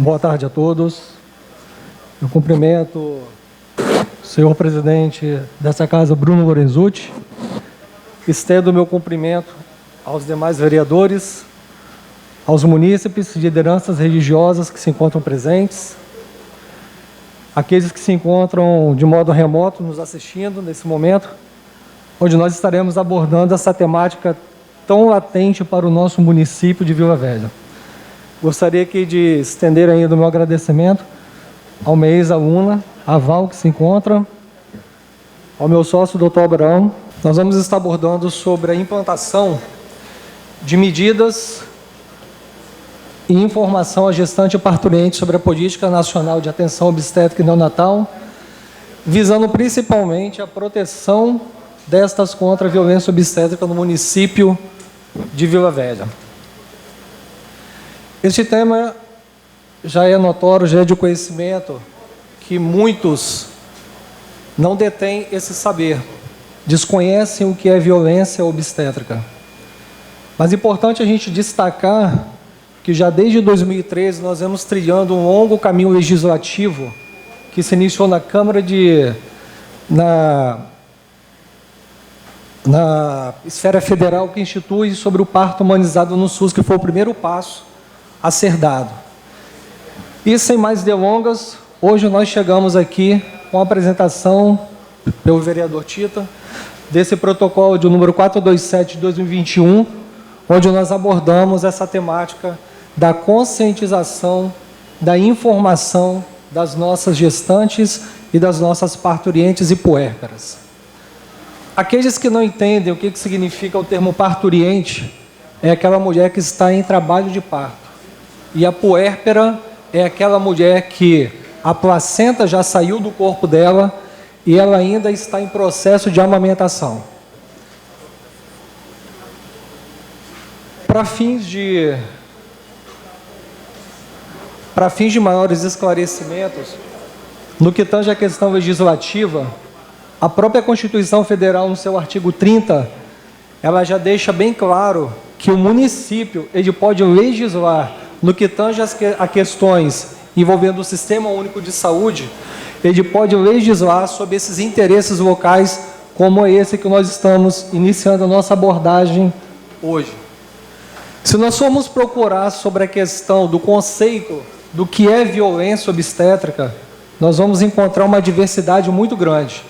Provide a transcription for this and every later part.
Boa tarde a todos. Eu cumprimento o senhor presidente dessa casa, Bruno Lorenzutti. Estendo o meu cumprimento aos demais vereadores, aos munícipes, lideranças religiosas que se encontram presentes, aqueles que se encontram de modo remoto nos assistindo nesse momento, onde nós estaremos abordando essa temática tão latente para o nosso município de Vila Velha. Gostaria aqui de estender ainda o meu agradecimento ao minha ex-aluna, a Val, que se encontra, ao meu sócio, doutor Abraão. Nós vamos estar abordando sobre a implantação de medidas e informação à gestante e parturiente sobre a Política Nacional de Atenção Obstétrica e Neonatal, visando principalmente a proteção destas contra a violência obstétrica no município de Vila Velha. Este tema já é notório, já é de conhecimento, que muitos não detêm esse saber, desconhecem o que é violência obstétrica. Mas é importante a gente destacar que já desde 2013 nós vamos trilhando um longo caminho legislativo que se iniciou na Câmara na esfera federal, que institui sobre o parto humanizado no SUS, que foi o primeiro passo a ser dado. E sem mais delongas, hoje nós chegamos aqui com a apresentação pelo vereador Tita desse protocolo de número 427 de 2021, onde nós abordamos essa temática da conscientização, da informação das nossas gestantes e das nossas parturientes e puérperas. Aqueles que não entendem o que significa o termo parturiente, é aquela mulher que está em trabalho de parto. E a puérpera é aquela mulher que a placenta já saiu do corpo dela e ela ainda está em processo de amamentação. Para fins de maiores esclarecimentos, no que tange à questão legislativa, a própria Constituição Federal, no seu artigo 30, ela já deixa bem claro que o município ele pode legislar no que tange a questões envolvendo o Sistema Único de Saúde, ele pode legislar sobre esses interesses locais, como é esse que nós estamos iniciando a nossa abordagem hoje. Se nós formos procurar sobre a questão do conceito do que é violência obstétrica, nós vamos encontrar uma diversidade muito grande.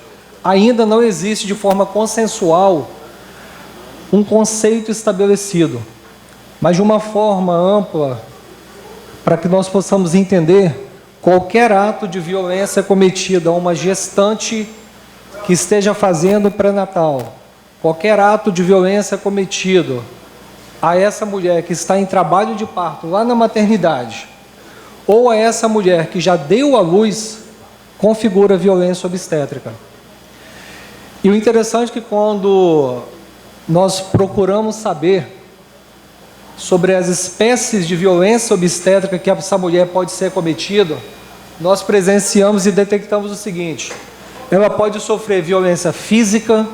Ainda não existe de forma consensual um conceito estabelecido, mas de uma forma ampla, para que nós possamos entender, qualquer ato de violência cometido a uma gestante que esteja fazendo pré-natal, qualquer ato de violência cometido a essa mulher que está em trabalho de parto lá na maternidade, ou a essa mulher que já deu à luz, configura violência obstétrica. E o interessante é que quando nós procuramos saber sobre as espécies de violência obstétrica que essa mulher pode ser cometida, nós presenciamos e detectamos o seguinte: ela pode sofrer violência física,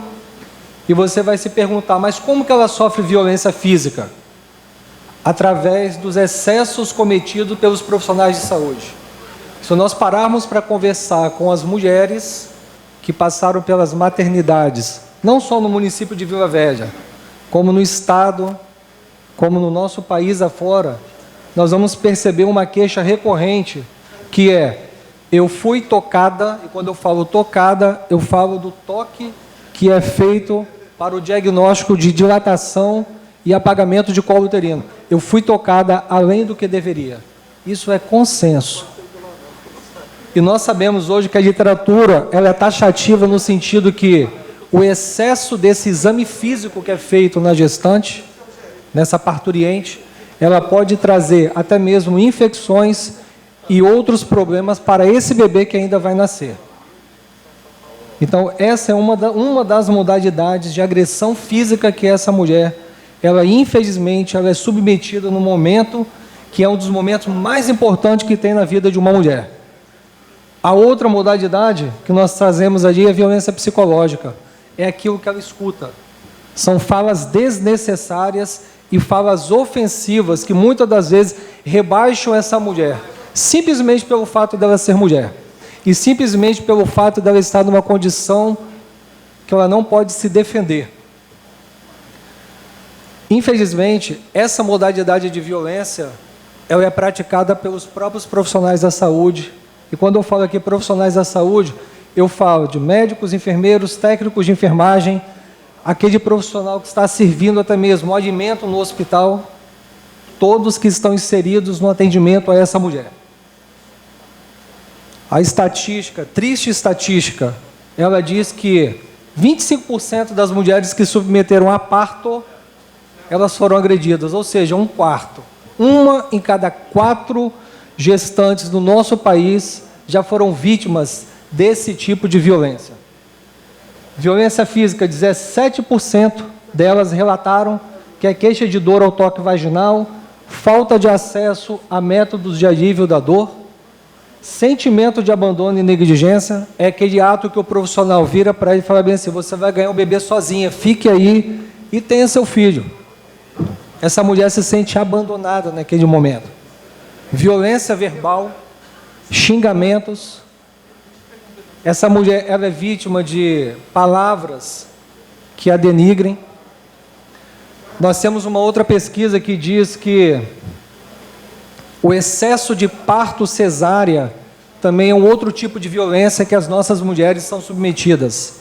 e você vai se perguntar, mas como que ela sofre violência física? Através dos excessos cometidos pelos profissionais de saúde. Se nós pararmos para conversar com as mulheres que passaram pelas maternidades, não só no município de Vila Velha, como no estado, como no nosso país afora, nós vamos perceber uma queixa recorrente, que é: eu fui tocada, e quando eu falo tocada, eu falo do toque que é feito para o diagnóstico de dilatação e apagamento de colo uterino. Eu fui tocada além do que deveria. Isso é consenso. E nós sabemos hoje que a literatura ela é taxativa no sentido que o excesso desse exame físico que é feito na gestante, nessa parturiente, ela pode trazer até mesmo infecções e outros problemas para esse bebê que ainda vai nascer. Então, essa é uma das modalidades de agressão física que essa mulher, ela infelizmente, ela é submetida no momento que é um dos momentos mais importantes que tem na vida de uma mulher. A outra modalidade que nós trazemos ali é a violência psicológica. É aquilo que ela escuta. São falas desnecessárias e falas ofensivas que muitas das vezes rebaixam essa mulher, simplesmente pelo fato dela ser mulher, e simplesmente pelo fato dela estar numa condição que ela não pode se defender. Infelizmente, essa modalidade de violência, ela é praticada pelos próprios profissionais da saúde, e quando eu falo aqui profissionais da saúde, eu falo de médicos, enfermeiros, técnicos de enfermagem, aquele profissional que está servindo até mesmo o alimento no hospital, todos que estão inseridos no atendimento a essa mulher. A estatística, triste estatística, ela diz que 25% das mulheres que submeteram a parto, elas foram agredidas, ou seja, 1/4. Uma em cada 4 gestantes do nosso país já foram vítimas desse tipo de violência. Violência física, 17% delas relataram que a queixa de dor ao toque vaginal, falta de acesso a métodos de alívio da dor, sentimento de abandono e negligência, é aquele ato que o profissional vira para ele e fala bem assim, você vai ganhar um bebê sozinha, fique aí e tenha seu filho. Essa mulher se sente abandonada naquele momento. Violência verbal, xingamentos. Essa mulher, ela é vítima de palavras que a denigrem. Nós temos uma outra pesquisa que diz que o excesso de parto cesárea também é um outro tipo de violência que as nossas mulheres são submetidas.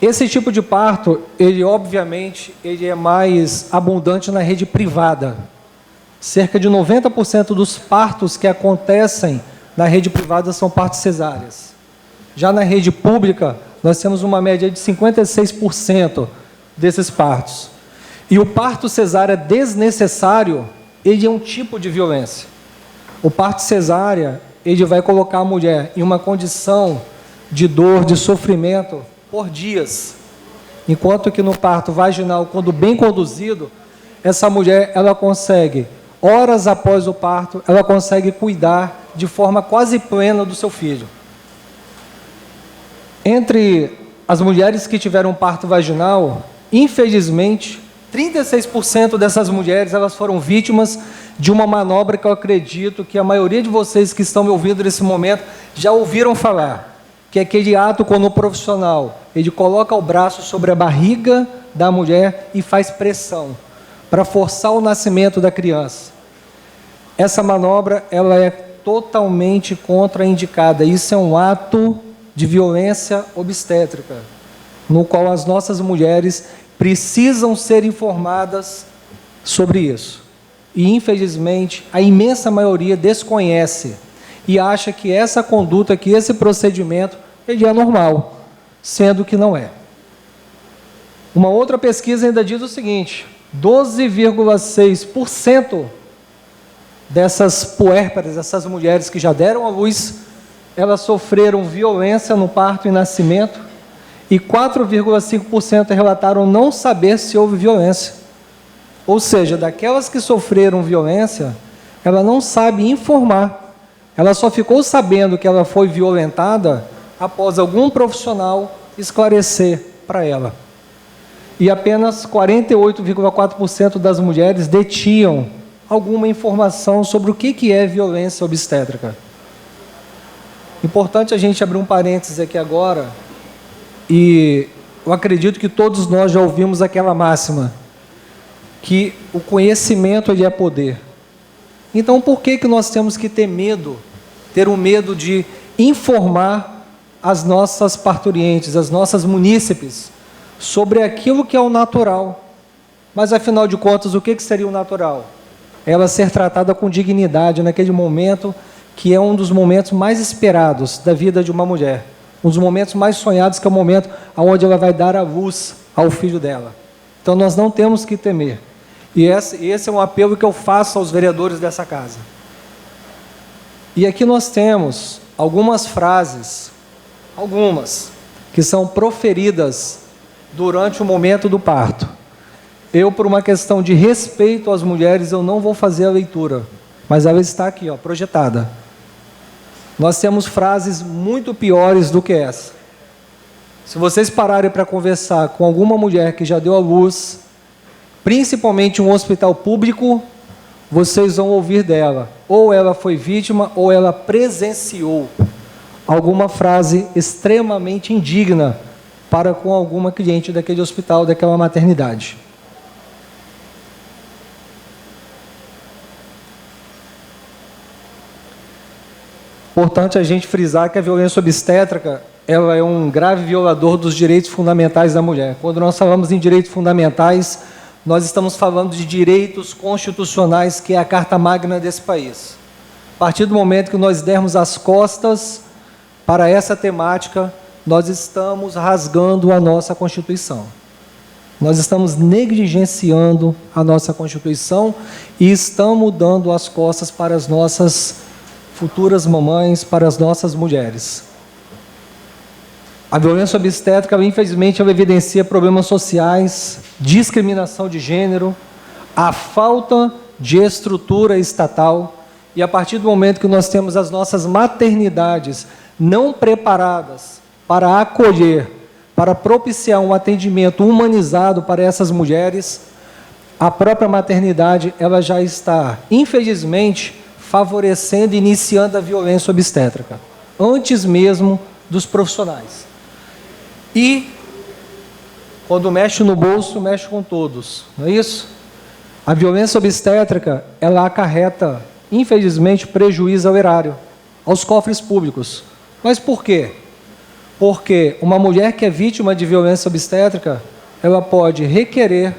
Esse tipo de parto, ele obviamente, ele é mais abundante na rede privada. Cerca de 90% dos partos que acontecem na rede privada são partos cesáreas. Já na rede pública, nós temos uma média de 56% desses partos. E o parto cesárea desnecessário, ele é um tipo de violência. O parto cesárea, ele vai colocar a mulher em uma condição de dor, de sofrimento, por dias. Enquanto que no parto vaginal, quando bem conduzido, essa mulher, ela consegue, horas após o parto, ela consegue cuidar de forma quase plena do seu filho. Entre as mulheres que tiveram parto vaginal, infelizmente, 36% dessas mulheres, elas foram vítimas de uma manobra que eu acredito que a maioria de vocês que estão me ouvindo nesse momento já ouviram falar, que é aquele ato quando o profissional, ele coloca o braço sobre a barriga da mulher e faz pressão para forçar o nascimento da criança. Essa manobra, ela é totalmente contraindicada. Isso é um ato de violência obstétrica, no qual as nossas mulheres precisam ser informadas sobre isso. E, infelizmente, a imensa maioria desconhece e acha que essa conduta, que esse procedimento, ele é normal, sendo que não é. Uma outra pesquisa ainda diz o seguinte, 12,6% dessas puérperas, essas mulheres que já deram à luz, elas sofreram violência no parto e nascimento, e 4,5% relataram não saber se houve violência. Ou seja, daquelas que sofreram violência, ela não sabe informar. Ela só ficou sabendo que ela foi violentada após algum profissional esclarecer para ela. E apenas 48,4% das mulheres detinham alguma informação sobre o que é violência obstétrica. Importante a gente abrir um parênteses aqui agora, e eu acredito que todos nós já ouvimos aquela máxima, que o conhecimento ele é poder. Então, por que nós temos que ter medo, ter o medo de informar as nossas parturientes, as nossas munícipes, sobre aquilo que é o natural? Mas, afinal de contas, o que seria o natural? Ela ser tratada com dignidade naquele momento, que é um dos momentos mais esperados da vida de uma mulher. Um dos momentos mais sonhados, que é o momento onde ela vai dar a luz ao filho dela. Então, nós não temos que temer. E esse é um apelo que eu faço aos vereadores dessa casa. E aqui nós temos algumas frases, que são proferidas durante o momento do parto. Eu, por uma questão de respeito às mulheres, eu não vou fazer a leitura, mas ela está aqui, ó, projetada. Nós temos frases muito piores do que essa. Se vocês pararem para conversar com alguma mulher que já deu à luz, principalmente em um hospital público, vocês vão ouvir dela, ou ela foi vítima, ou ela presenciou alguma frase extremamente indigna para com alguma cliente daquele hospital, daquela maternidade. Importante a gente frisar que a violência obstétrica, ela é um grave violador dos direitos fundamentais da mulher. Quando nós falamos em direitos fundamentais, nós estamos falando de direitos constitucionais, que é a Carta Magna desse país. A partir do momento que nós dermos as costas para essa temática, nós estamos rasgando a nossa Constituição. Nós estamos negligenciando a nossa Constituição e estamos dando as costas para as nossas futuras mamães, para as nossas mulheres. A violência obstétrica, infelizmente, ela evidencia problemas sociais, discriminação de gênero, a falta de estrutura estatal, e a partir do momento que nós temos as nossas maternidades não preparadas para acolher, para propiciar um atendimento humanizado para essas mulheres, a própria maternidade ela já está, infelizmente, favorecendo e iniciando a violência obstétrica, antes mesmo dos profissionais. E, quando mexe no bolso, mexe com todos, não é isso? A violência obstétrica, ela acarreta, infelizmente, prejuízo ao erário, aos cofres públicos. Mas por quê? Porque uma mulher que é vítima de violência obstétrica, ela pode requerer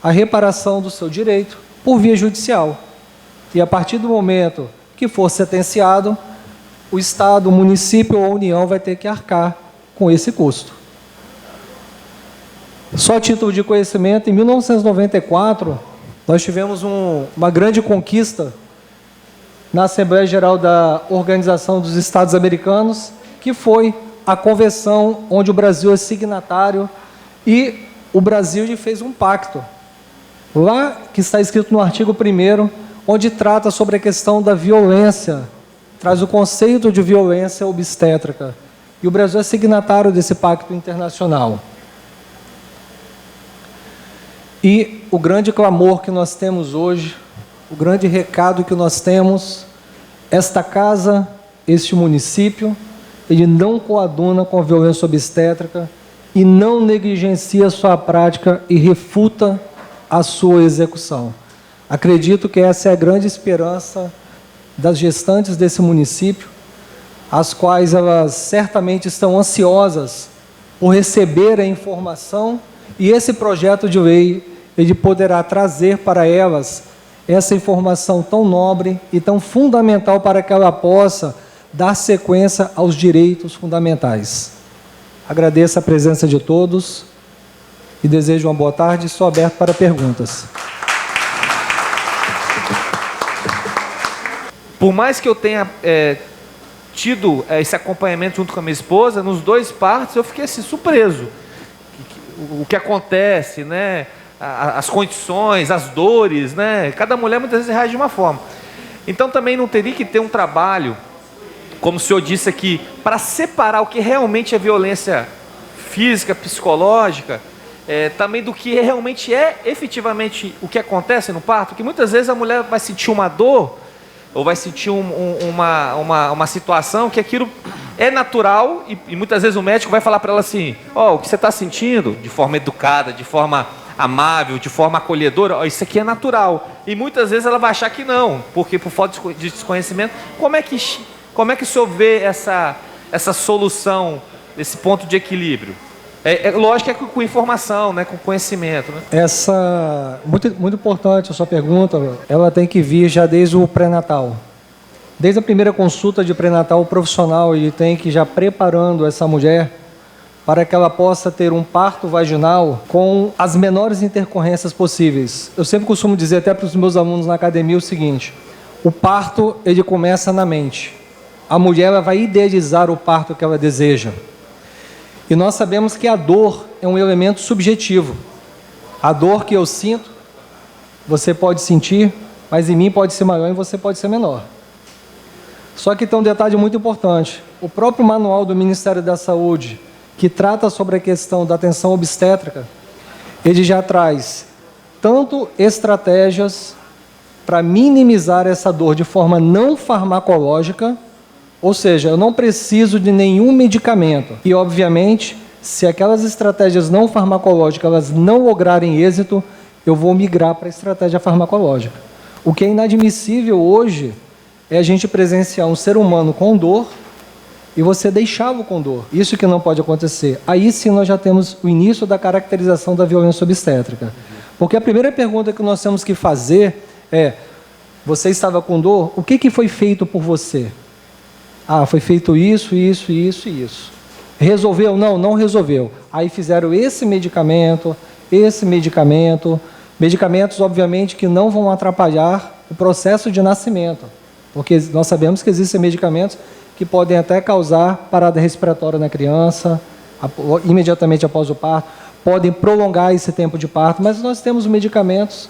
a reparação do seu direito por via judicial. E a partir do momento que for sentenciado, o Estado, o município ou a União vai ter que arcar com esse custo. Só a título de conhecimento, em 1994, nós tivemos uma grande conquista na Assembleia Geral da Organização dos Estados Americanos, que foi a convenção onde o Brasil é signatário e o Brasil fez um pacto. Lá que está escrito no artigo 1º, onde trata sobre a questão da violência, traz o conceito de violência obstétrica. E o Brasil é signatário desse pacto internacional. E o grande clamor que nós temos hoje, o grande recado que nós temos, esta casa, este município, ele não coaduna com a violência obstétrica e não negligencia sua prática e refuta a sua execução. Acredito que essa é a grande esperança das gestantes desse município, as quais elas certamente estão ansiosas por receber a informação, e esse projeto de lei ele poderá trazer para elas essa informação tão nobre e tão fundamental para que ela possa dar sequência aos direitos fundamentais. Agradeço a presença de todos e desejo uma boa tarde. Estou aberto para perguntas. Por mais que eu tenha tido esse acompanhamento junto com a minha esposa, nos dois partos eu fiquei assim, surpreso. O que acontece, né? As condições, as dores, né? Cada mulher muitas vezes reage de uma forma. Então também não teria que ter um trabalho, como o senhor disse aqui, para separar o que realmente é violência física, psicológica, também do que realmente é efetivamente o que acontece no parto, porque muitas vezes a mulher vai sentir uma dor, ou vai sentir uma situação que aquilo é natural, e muitas vezes o médico vai falar para ela assim, o que você está sentindo, de forma educada, de forma amável, de forma acolhedora, isso aqui é natural. E muitas vezes ela vai achar que não, porque por falta de desconhecimento. Como é que o senhor vê essa solução, esse ponto de equilíbrio? Lógico que é com informação, né, com conhecimento. Né? Muito importante a sua pergunta, ela tem que vir já desde o pré-natal. Desde a primeira consulta de pré-natal, o profissional ele tem que ir já preparando essa mulher para que ela possa ter um parto vaginal com as menores intercorrências possíveis. Eu sempre costumo dizer até para os meus alunos na academia o seguinte: o parto ele começa na mente. A mulher ela vai idealizar o parto que ela deseja. E nós sabemos que a dor é um elemento subjetivo. A dor que eu sinto, você pode sentir, mas em mim pode ser maior e você pode ser menor. Só que tem um detalhe muito importante. O próprio manual do Ministério da Saúde, que trata sobre a questão da atenção obstétrica, ele já traz tanto estratégias para minimizar essa dor de forma não farmacológica, ou seja, eu não preciso de nenhum medicamento. E, obviamente, se aquelas estratégias não farmacológicas elas não lograrem êxito, eu vou migrar para a estratégia farmacológica. O que é inadmissível hoje é a gente presenciar um ser humano com dor e você deixá-lo com dor. Isso que não pode acontecer. Aí sim nós já temos o início da caracterização da violência obstétrica. Porque a primeira pergunta que nós temos que fazer é: você estava com dor? O que foi feito por você? Ah, foi feito isso, isso, isso e isso. Resolveu? Não, não resolveu. Aí fizeram esse medicamento, medicamentos, obviamente, que não vão atrapalhar o processo de nascimento. Porque nós sabemos que existem medicamentos que podem até causar parada respiratória na criança, imediatamente após o parto, podem prolongar esse tempo de parto, mas nós temos medicamentos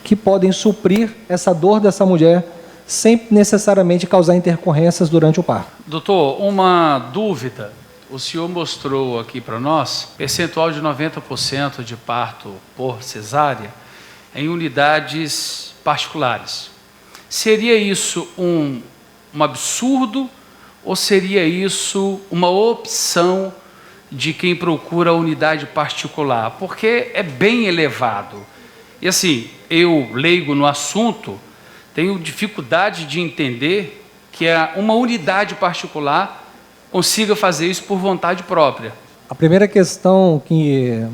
que podem suprir essa dor dessa mulher sem necessariamente causar intercorrências durante o parto. Doutor, uma dúvida. O senhor mostrou aqui para nós percentual de 90% de parto por cesárea em unidades particulares. Seria isso um absurdo ou seria isso uma opção de quem procura a unidade particular? Porque é bem elevado. E assim, eu, leigo no assunto, tenho dificuldade de entender que uma unidade particular consiga fazer isso por vontade própria. A primeira questão que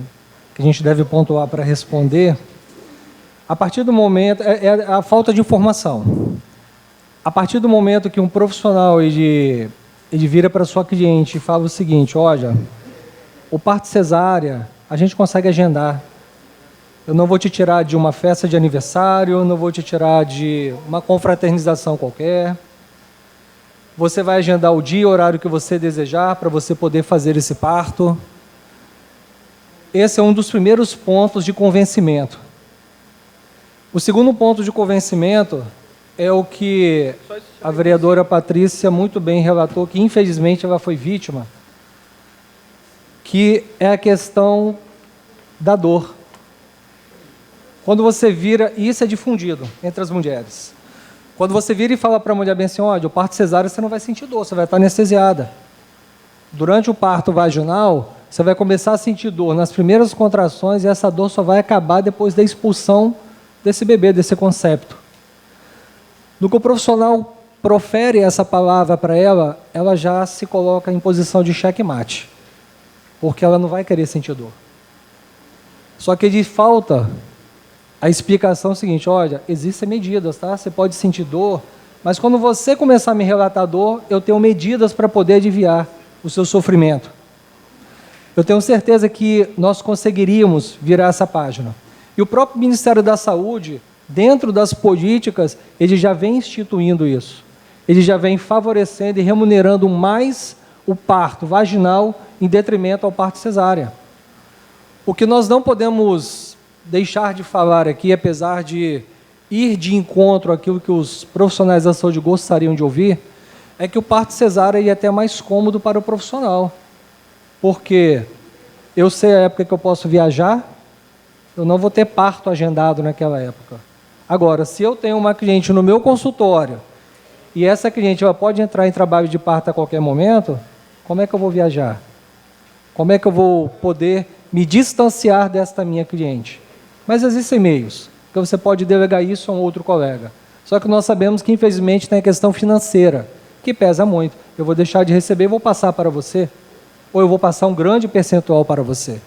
a gente deve pontuar para responder, a partir do momento, é a falta de informação. A partir do momento que um profissional ele vira para sua cliente e fala o seguinte: olha, o parto cesárea a gente consegue agendar. Eu não vou te tirar de uma festa de aniversário, não vou te tirar de uma confraternização qualquer. Você vai agendar o dia e horário que você desejar para você poder fazer esse parto. Esse é um dos primeiros pontos de convencimento. O segundo ponto de convencimento é o que a vereadora Patrícia muito bem relatou, que infelizmente ela foi vítima, que é a questão da dor. Quando você vira, e isso é difundido entre as mulheres, quando você vira e fala para a mulher bem assim: olha, o parto cesárea você não vai sentir dor, você vai estar anestesiada. Durante o parto vaginal, você vai começar a sentir dor nas primeiras contrações e essa dor só vai acabar depois da expulsão desse bebê, desse concepto. No que o profissional profere essa palavra para ela, ela já se coloca em posição de xeque-mate, porque ela não vai querer sentir dor. Só que lhe falta a explicação seguinte: olha, existem medidas, tá? Você pode sentir dor, mas quando você começar a me relatar dor, eu tenho medidas para poder aliviar o seu sofrimento. Eu tenho certeza que nós conseguiríamos virar essa página. E o próprio Ministério da Saúde, dentro das políticas, ele já vem instituindo isso. Ele já vem favorecendo e remunerando mais o parto vaginal em detrimento ao parto cesárea. O que nós não podemos deixar de falar aqui, apesar de ir de encontro àquilo que os profissionais da saúde gostariam de ouvir, é que o parto cesárea é até mais cômodo para o profissional. Porque eu sei a época que eu posso viajar, eu não vou ter parto agendado naquela época. Agora, se eu tenho uma cliente no meu consultório e essa cliente ela pode entrar em trabalho de parto a qualquer momento, como é que eu vou viajar? Como é que eu vou poder me distanciar desta minha cliente? Mas existem meios, que você pode delegar isso a um outro colega. Só que nós sabemos que, infelizmente, tem a questão financeira, que pesa muito. Eu vou deixar de receber e vou passar para você, ou eu vou passar um grande percentual para você.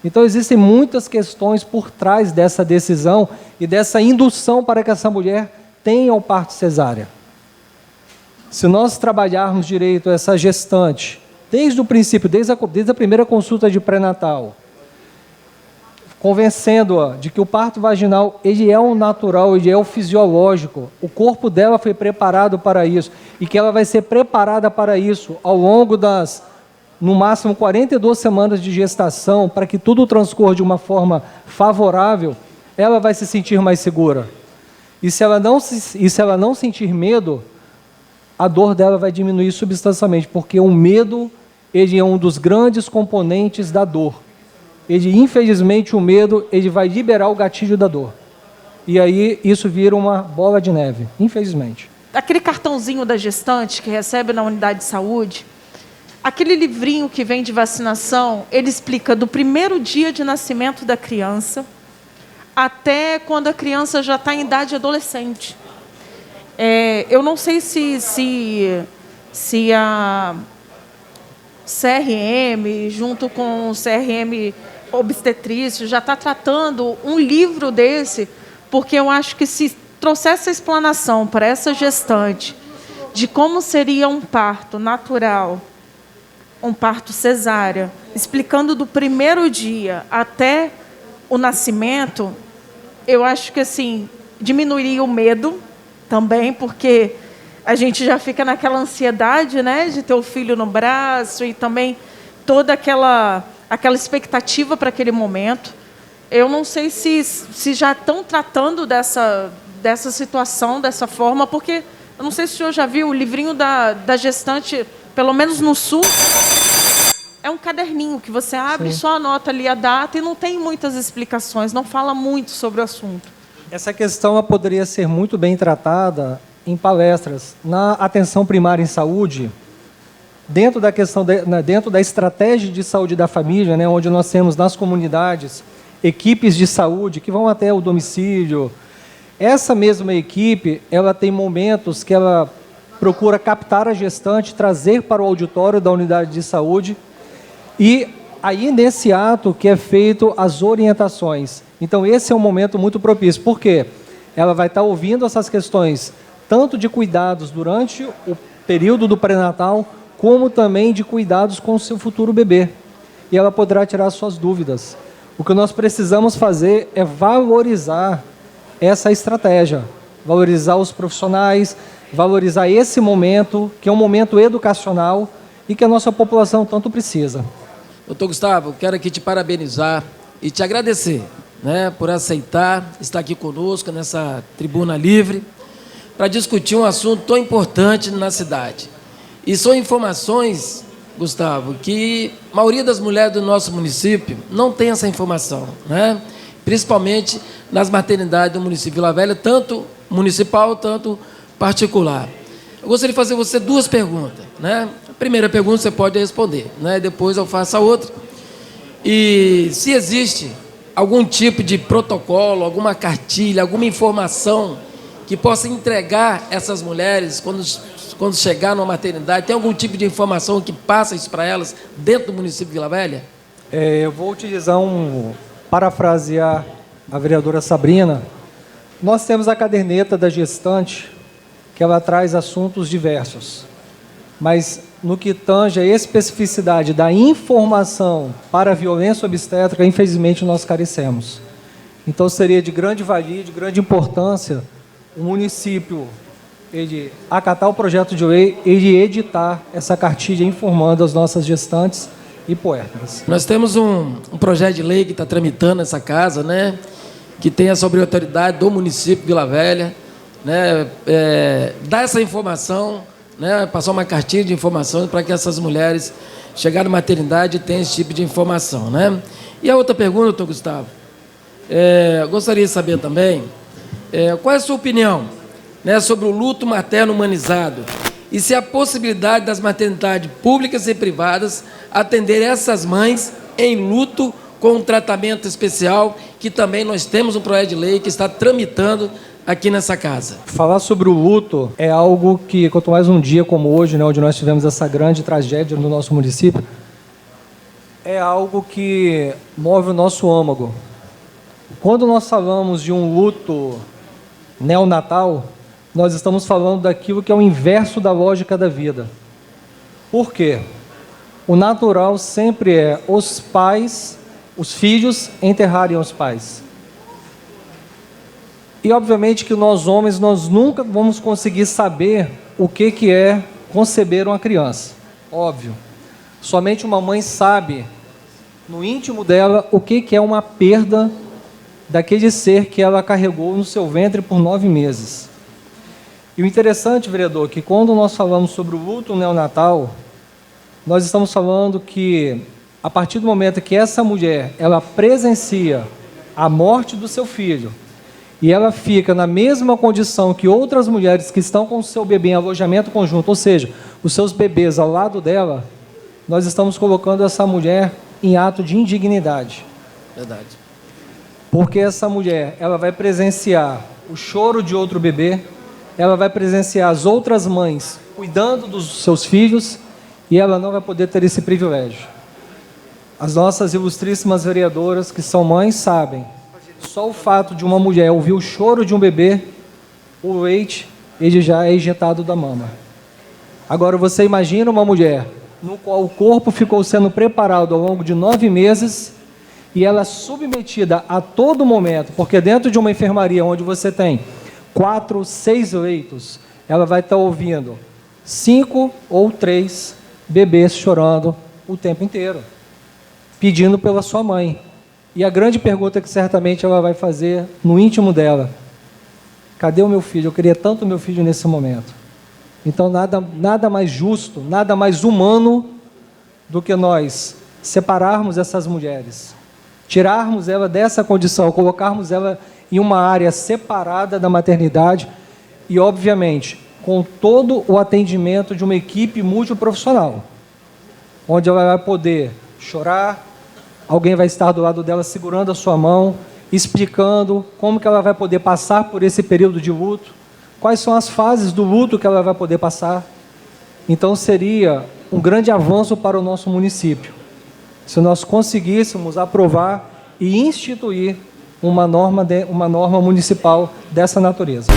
Então, existem muitas questões por trás dessa decisão e dessa indução para que essa mulher tenha o parto cesárea. Se nós trabalharmos direito essa gestante, desde o princípio, desde a primeira consulta de pré-natal, convencendo-a de que o parto vaginal ele é o natural, ele é o fisiológico, o corpo dela foi preparado para isso, e que ela vai ser preparada para isso ao longo das, no máximo, 42 semanas de gestação, para que tudo transcorra de uma forma favorável, ela vai se sentir mais segura. E se ela não sentir medo, a dor dela vai diminuir substancialmente, porque o medo ele é um dos grandes componentes da dor. Infelizmente, o medo ele vai liberar o gatilho da dor. e aí isso vira uma bola de neve, infelizmente. Aquele cartãozinho da gestante que recebe na unidade de saúde, aquele livrinho que vem de vacinação, ele explica do primeiro dia de nascimento da criança até quando a criança já está em idade adolescente. Eu não sei se a CRM, junto com o CRM obstetrício, já está tratando um livro desse, porque eu acho que se trouxer essa explanação para essa gestante de como seria um parto natural, um parto cesárea, explicando do primeiro dia até o nascimento, eu acho que assim diminuiria o medo também, porque a gente já fica naquela ansiedade, né, de ter o filho no braço e também toda aquela expectativa para aquele momento. Eu não sei se já estão tratando dessa situação, dessa forma, porque eu não sei se o senhor já viu o livrinho da gestante, pelo menos no Sul, é um caderninho que você abre, só anota ali a data e não tem muitas explicações, não fala muito sobre o assunto. Essa questão ela poderia ser muito bem tratada em palestras. Na atenção primária em saúde, dentro da questão dentro da estratégia de saúde da família, né, onde nós temos nas comunidades equipes de saúde que vão até o domicílio. Essa mesma equipe, ela tem momentos que ela procura captar a gestante, trazer para o auditório da unidade de saúde e aí nesse ato que é feito as orientações. Então esse é um momento muito propício. Por quê? Ela vai estar ouvindo essas questões tanto de cuidados durante o período do pré-natal, como também de cuidados com o seu futuro bebê. E ela poderá tirar suas dúvidas. O que nós precisamos fazer é valorizar essa estratégia, valorizar os profissionais, valorizar esse momento, que é um momento educacional e que a nossa população tanto precisa. Doutor Gustavo, quero aqui te parabenizar e te agradecer, né, por aceitar estar aqui conosco nessa tribuna livre para discutir um assunto tão importante na cidade. E são informações, Gustavo, que a maioria das mulheres do nosso município não tem essa informação, né? Principalmente nas maternidades do município de Vila Velha, tanto municipal, tanto particular. Eu gostaria de fazer você duas perguntas, né? A primeira pergunta você pode responder, né? Depois eu faço a outra. E se existe algum tipo de protocolo, alguma cartilha, alguma informação que possa entregar essas mulheres quando chegar numa maternidade, tem algum tipo de informação que passa isso para elas dentro do município de Vila Velha? Eu vou utilizar parafrasear a vereadora Sabrina. Nós temos a caderneta da gestante, que ela traz assuntos diversos. Mas no que tange a especificidade da informação para a violência obstétrica, infelizmente nós carecemos. Então seria de grande valia, de grande importância, o município ele acatar o projeto de lei e editar essa cartilha informando as nossas gestantes e puérperas. Nós temos um projeto de lei que está tramitando nessa casa, né, que tem essa obrigatoriedade do município de Vila Velha, né, dar essa informação, né, passar uma cartilha de informação para que essas mulheres chegarem na maternidade e tenham esse tipo de informação, né? E a outra pergunta, doutor Gustavo, eu gostaria de saber também qual é a sua opinião, né, sobre o luto materno humanizado e se há possibilidade das maternidades públicas e privadas atender essas mães em luto com um tratamento especial, que também nós temos um projeto de lei que está tramitando aqui nessa casa. Falar sobre o luto é algo que, quanto mais um dia como hoje, né, onde nós tivemos essa grande tragédia no nosso município, é algo que move o nosso âmago. Quando nós falamos de um luto neonatal, nós estamos falando daquilo que é o inverso da lógica da vida. Por quê? O natural sempre é os pais, os filhos enterrarem os pais. E obviamente que nós homens, nós nunca vamos conseguir saber o que é conceber uma criança. Óbvio. Somente uma mãe sabe, no íntimo dela, o que é uma perda daquele ser que ela carregou no seu ventre por 9 meses. E o interessante, vereador, que quando nós falamos sobre o luto neonatal, nós estamos falando que, a partir do momento que essa mulher, ela presencia a morte do seu filho, e ela fica na mesma condição que outras mulheres que estão com o seu bebê em alojamento conjunto, ou seja, os seus bebês ao lado dela, nós estamos colocando essa mulher em ato de indignidade. Verdade. Porque essa mulher, ela vai presenciar o choro de outro bebê, ela vai presenciar as outras mães cuidando dos seus filhos, e ela não vai poder ter esse privilégio. As nossas ilustríssimas vereadoras, que são mães, sabem, só o fato de uma mulher ouvir o choro de um bebê, o leite, ele já é injetado da mama. Agora, você imagina uma mulher no qual o corpo ficou sendo preparado ao longo de 9 meses e ela é submetida a todo momento, porque dentro de uma enfermaria onde você tem 4, 6 leitos, ela vai estar ouvindo 5 ou 3 bebês chorando o tempo inteiro, pedindo pela sua mãe. E a grande pergunta que certamente ela vai fazer no íntimo dela: cadê o meu filho? Eu queria tanto o meu filho nesse momento. Então, nada mais justo, nada mais humano do que nós separarmos essas mulheres, tirarmos ela dessa condição, colocarmos ela em uma área separada da maternidade e, obviamente, com todo o atendimento de uma equipe multiprofissional, onde ela vai poder chorar, alguém vai estar do lado dela segurando a sua mão, explicando como que ela vai poder passar por esse período de luto, quais são as fases do luto que ela vai poder passar. Então, seria um grande avanço para o nosso município, se nós conseguíssemos aprovar e instituir uma norma municipal dessa natureza.